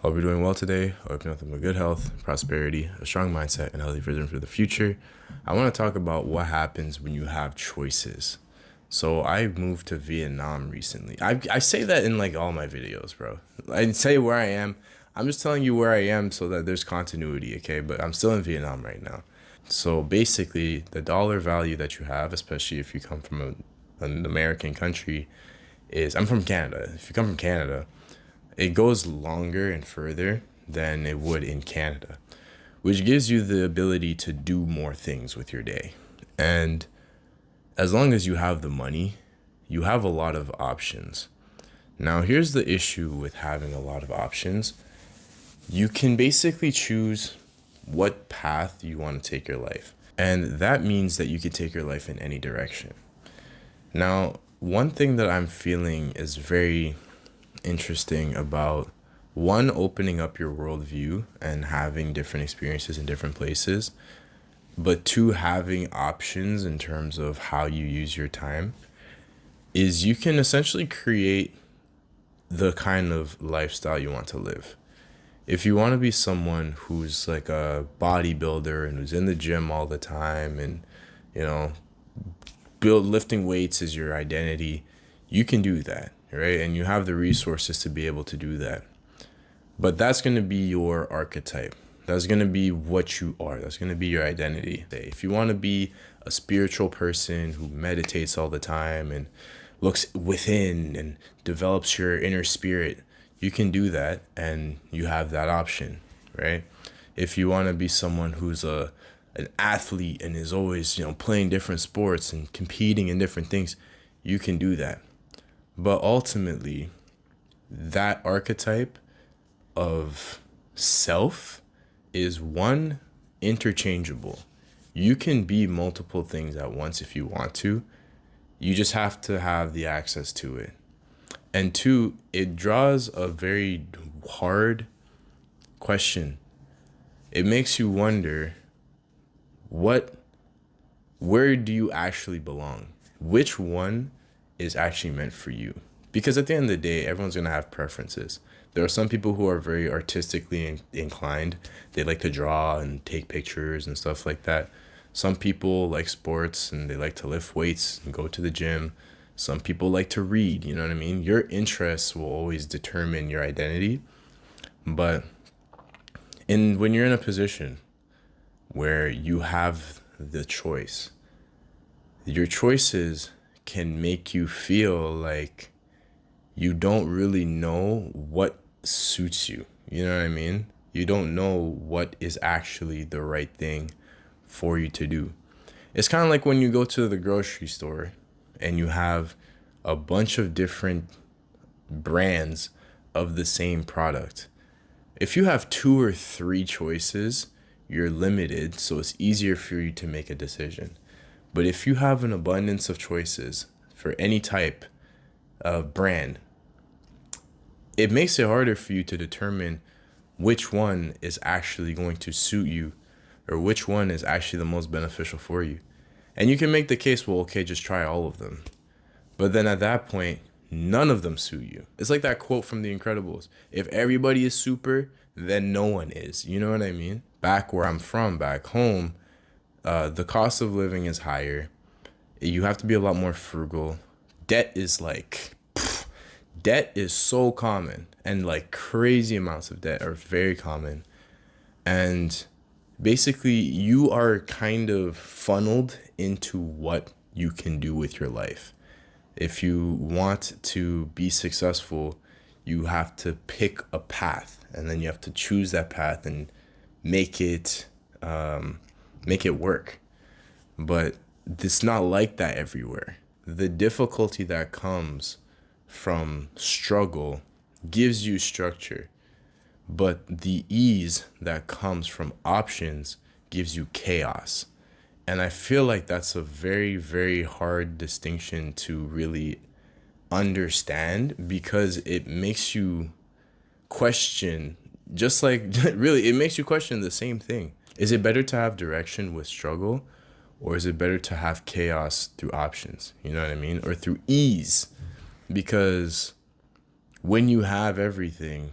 Hope you're doing well today. Hope you're nothing but good health, prosperity, a strong mindset, and a healthy vision for the future. I want to talk about what happens when you have choices. So I moved to Vietnam recently. I say that in like all my videos, bro. I say where I am. I'm just telling you where I am so that there's continuity, okay? But I'm still in Vietnam right now. So basically, the dollar value that you have, especially if you come from an American country, is I'm from Canada. If you come from Canada, it goes longer and further than it would in Canada, which gives you the ability to do more things with your day. And as long as you have the money, you have a lot of options. Now, here's the issue with having a lot of options. You can basically choose what path you want to take your life. And that means that you can take your life in any direction. Now, one thing that I'm feeling is very interesting about one, opening up your worldview and having different experiences in different places, but two, having options in terms of how you use your time, is you can essentially create the kind of lifestyle you want to live. If you want to be someone who's like a bodybuilder and who's in the gym all the time and, you know, lifting weights is your identity, you can do that, right? And you have the resources to be able to do that. But that's going to be your archetype. That's going to be what you are. That's going to be your identity. If you want to be a spiritual person who meditates all the time and looks within and develops your inner spirit, you can do that and you have that option, right? If you want to be someone who's an athlete and is always, playing different sports and competing in different things, you can do that. But ultimately, that archetype of self is one, interchangeable. You can be multiple things at once if you want to. You just have to have the access to it. And two, it draws a very hard question. It makes you wonder, where do you actually belong? Which one is actually meant for you? Because at the end of the day, everyone's going to have preferences. There are some people who are very artistically inclined. They like to draw and take pictures and stuff like that. Some people like sports and they like to lift weights and go to the gym. Some people like to read, you know what I mean? Your interests will always determine your identity. But when you're in a position where you have the choice, your choices can make you feel like you don't really know what suits you. You know what I mean? You don't know what is actually the right thing for you to do. It's kind of like when you go to the grocery store and you have a bunch of different brands of the same product. If you have 2 or 3 choices, you're limited, so it's easier for you to make a decision. But if you have an abundance of choices for any type of brand, it makes it harder for you to determine which one is actually going to suit you or which one is actually the most beneficial for you. And you can make the case, well, okay, just try all of them. But then at that point, none of them suit you. It's like that quote from The Incredibles. If everybody is super, then no one is. You know what I mean? Back where I'm from, back home, the cost of living is higher. You have to be a lot more frugal. Debt is debt is so common, and like crazy amounts of debt are very common. And basically, you are kind of funneled into what you can do with your life. If you want to be successful, you have to pick a path, and then you have to choose that path and make it work. But it's not like that everywhere. The difficulty that comes from struggle gives you structure, but the ease that comes from options gives you chaos. And I feel like that's a very, very hard distinction to really understand, because it makes you question, just like really, it makes you question the same thing. Is it better to have direction with struggle, or is it better to have chaos through options? You know what I mean? Or through ease? Because when you have everything,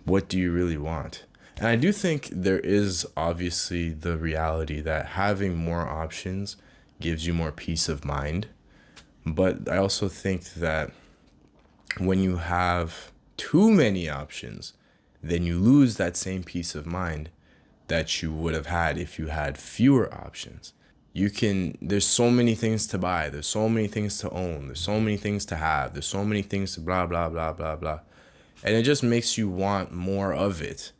what do you really want? And I do think there is obviously the reality that having more options gives you more peace of mind. But I also think that when you have too many options, then you lose that same peace of mind that you would have had if you had fewer options. There's so many things to buy, there's so many things to own, there's so many things to have, there's so many things to blah, blah, blah, blah, blah. And it just makes you want more of it.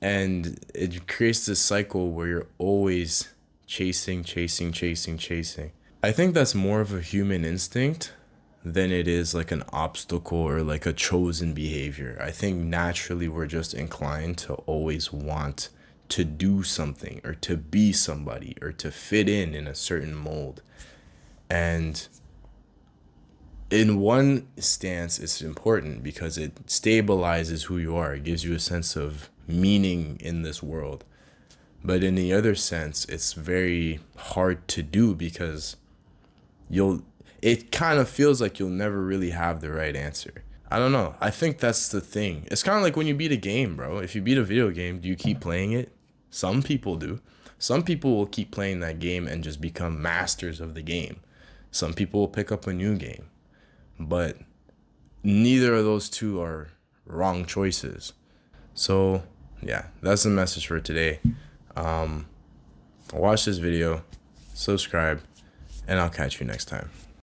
And it creates this cycle where you're always chasing, chasing, chasing, chasing. I think that's more of a human instinct than it is like an obstacle or like a chosen behavior. I think naturally we're just inclined to always want to do something or to be somebody or to fit in a certain mold. And in one stance, it's important because it stabilizes who you are. It gives you a sense of meaning in this world. But in the other sense, it's very hard to do because it kind of feels like you'll never really have the right answer. I don't know. I think that's the thing. It's kind of like when you beat a game, bro. If you beat a video game, do you keep playing it? Some people do. Some people will keep playing that game and just become masters of the game. Some people will pick up a new game. But neither of those two are wrong choices. So, yeah, that's the message for today. Watch this video, subscribe, and I'll catch you next time.